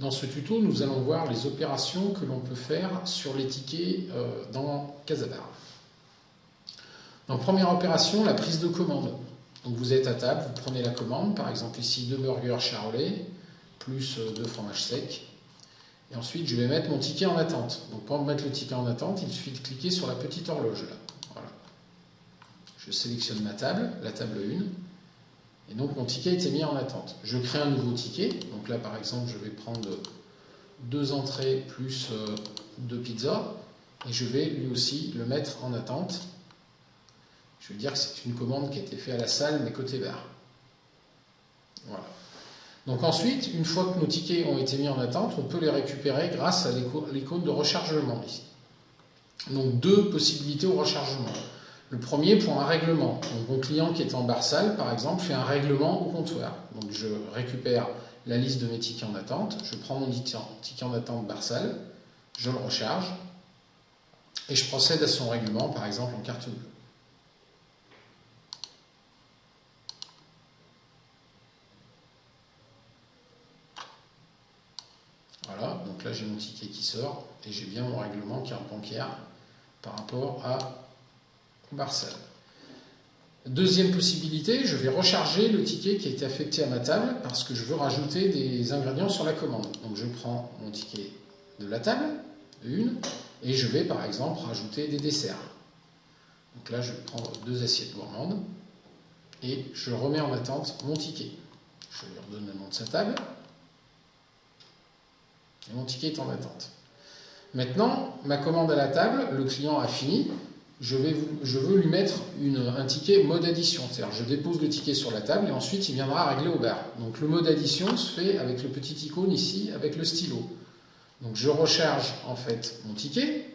Dans ce tuto, nous allons voir les opérations que l'on peut faire sur les tickets dans Casabar. Donc première opération, la prise de commande. Donc vous êtes à table, vous prenez la commande, par exemple ici 2 burgers charolais, plus 2 fromages secs. Et ensuite je vais mettre mon ticket en attente. Donc pour mettre le ticket en attente, il suffit de cliquer sur la petite horloge là. Voilà. Je sélectionne ma table, la table 1. Et donc mon ticket était mis en attente. Je crée un nouveau ticket. Donc là par exemple je vais prendre 2 entrées plus 2 pizzas. Et je vais lui aussi le mettre en attente. Je veux dire que c'est une commande qui a été faite à la salle mais côté bar. Voilà. Donc ensuite, une fois que nos tickets ont été mis en attente, on peut les récupérer grâce à l'icône de rechargement ici. Donc 2 possibilités au rechargement. Le premier pour un règlement. Donc mon client qui est en bar salle, par exemple, fait un règlement au comptoir. Donc je récupère la liste de mes tickets en attente, je prends mon ticket en attente bar salle, je le recharge et je procède à son règlement, par exemple en carte bleue. Voilà, donc là j'ai mon ticket qui sort et j'ai bien mon règlement carte bancaire par rapport à bar salle. Deuxième possibilité, je vais recharger le ticket qui a été affecté à ma table parce que je veux rajouter des ingrédients sur la commande. Donc je prends mon ticket de la table, une, et je vais par exemple rajouter des desserts. Donc là je vais prendre 2 assiettes gourmandes et je remets en attente mon ticket. Je lui redonne le nom de sa table et mon ticket est en attente. Maintenant, ma commande à la table, le client a fini. Je veux lui mettre un ticket mode addition, c'est-à-dire je dépose le ticket sur la table et ensuite il viendra régler au bar. Donc le mode addition se fait avec le petit icône ici, avec le stylo. Donc je recharge en fait mon ticket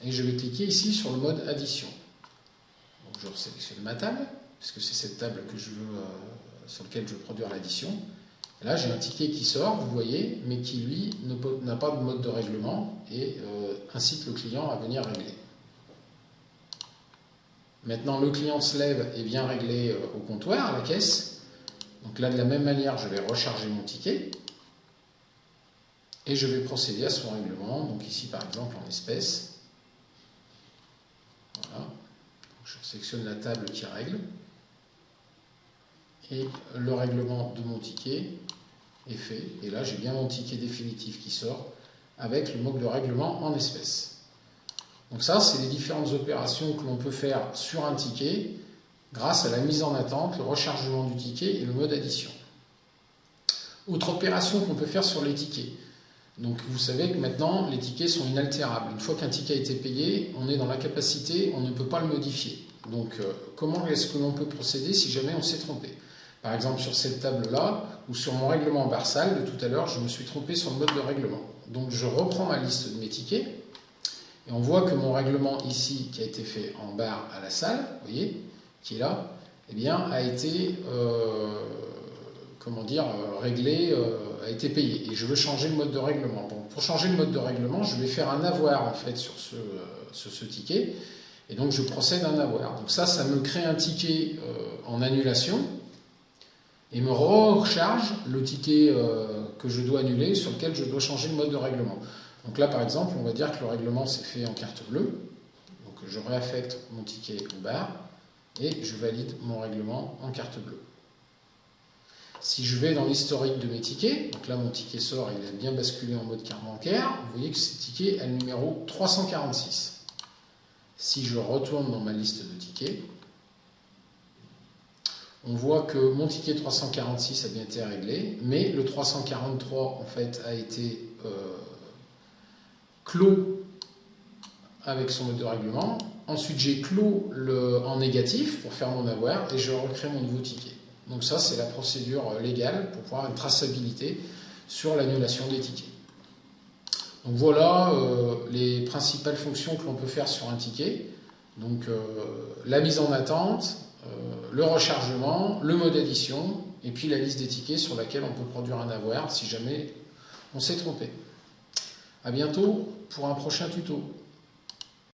et je vais cliquer ici sur le mode addition. Donc je sélectionne ma table, puisque c'est cette table que je veux, sur laquelle je veux produire l'addition. Là, j'ai un ticket qui sort, vous voyez, mais qui, lui, n'a pas de mode de règlement et incite le client à venir régler. Maintenant, le client se lève et vient régler au comptoir, à la caisse. Donc là, de la même manière, je vais recharger mon ticket et je vais procéder à son règlement. Donc ici, par exemple, en espèces. Voilà. Donc, je sélectionne la table qui règle. Et le règlement de mon ticket est fait. Et là, j'ai bien mon ticket définitif qui sort avec le mode de règlement en espèces. Donc ça, c'est les différentes opérations que l'on peut faire sur un ticket grâce à la mise en attente, le rechargement du ticket et le mode addition. Autre opération qu'on peut faire sur les tickets. Donc vous savez que maintenant, les tickets sont inaltérables. Une fois qu'un ticket a été payé, on est dans l'incapacité, on ne peut pas le modifier. Donc comment est-ce que l'on peut procéder si jamais on s'est trompé ? Par exemple, sur cette table-là, ou sur mon règlement bar salle de tout à l'heure, je me suis trompé sur le mode de règlement. Donc je reprends ma liste de mes tickets, et on voit que mon règlement ici, qui a été fait en bar à la salle, vous voyez, qui est là, eh bien, a été, réglé, a été payé. Et je veux changer le mode de règlement. Donc pour changer le mode de règlement, je vais faire un avoir en fait sur ce ticket, et donc je procède à un avoir. Donc ça me crée un ticket en annulation, et me recharge le ticket que je dois annuler, sur lequel je dois changer le mode de règlement. Donc là, par exemple, on va dire que le règlement s'est fait en carte bleue. Donc je réaffecte mon ticket au bar et je valide mon règlement en carte bleue. Si je vais dans l'historique de mes tickets, donc là mon ticket sort, il a bien basculé en mode carte bancaire, vous voyez que ce ticket a le numéro 346. Si je retourne dans ma liste de tickets, on voit que mon ticket 346 a bien été réglé, mais le 343 en fait a été clos avec son mode de règlement. Ensuite j'ai clos en négatif pour faire mon avoir et je recrée mon nouveau ticket. Donc ça c'est la procédure légale pour pouvoir avoir une traçabilité sur l'annulation des tickets. Donc voilà les principales fonctions que l'on peut faire sur un ticket. Donc la mise en attente, le rechargement, le mode addition, et puis la liste des tickets sur laquelle on peut produire un avoir si jamais on s'est trompé. À bientôt pour un prochain tuto.